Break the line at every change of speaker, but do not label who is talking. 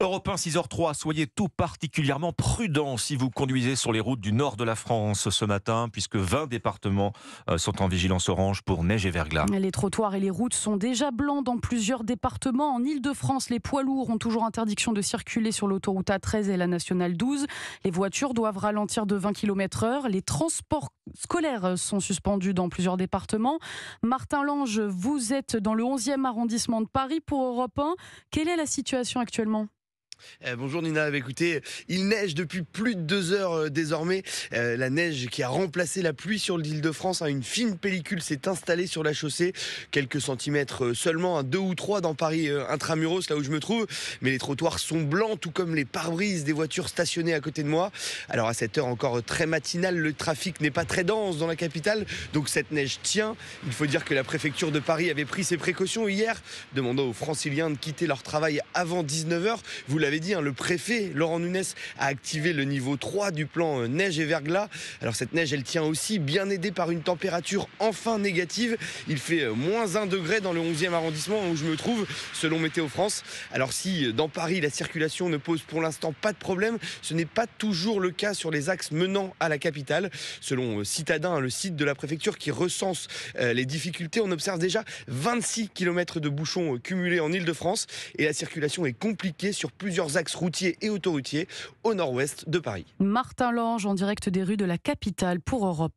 Europe 1, 6h03, soyez tout particulièrement prudents si vous conduisez sur les routes du nord de la France ce matin, puisque 20 départements sont en vigilance orange pour neige et verglas.
Les trottoirs et les routes sont déjà blancs dans plusieurs départements. En Ile-de-France, les poids lourds ont toujours interdiction de circuler sur l'autoroute A13 et la nationale 12. Les voitures doivent ralentir de 20 km/h. Les transports scolaires sont suspendus dans plusieurs départements. Martin Lange, vous êtes dans le 11e arrondissement de Paris pour Europe 1. Quelle est la situation actuellement ?
Bonjour Nina, écoutez, il neige depuis plus de 2 heures désormais. La neige qui a remplacé la pluie sur l'Île-de-France, une fine pellicule s'est installée sur la chaussée. Quelques centimètres seulement, 2 ou 3 dans Paris intramuros, là où je me trouve. Mais les trottoirs sont blancs, tout comme les pare-brises des voitures stationnées à côté de moi. Alors à cette heure encore très matinale, le trafic n'est pas très dense dans la capitale. Donc cette neige tient. Il faut dire que la préfecture de Paris avait pris ses précautions hier, demandant aux franciliens de quitter leur travail avant 19h. Vous l'avez dit, le préfet Laurent Nunez a activé le niveau 3 du plan neige et verglas. Alors cette neige, elle tient aussi, bien aidée par une température enfin négative. Il fait moins 1 degré dans le 11e arrondissement où je me trouve, selon Météo France. Alors si dans Paris, la circulation ne pose pour l'instant pas de problème, ce n'est pas toujours le cas sur les axes menant à la capitale. Selon Citadin, le site de la préfecture qui recense les difficultés, on observe déjà 26 km de bouchons cumulés en Île-de-France et la circulation est compliquée sur plusieurs axes routiers et autoroutiers au nord-ouest de Paris.
Martin Lange en direct des rues de la capitale pour Europe 1.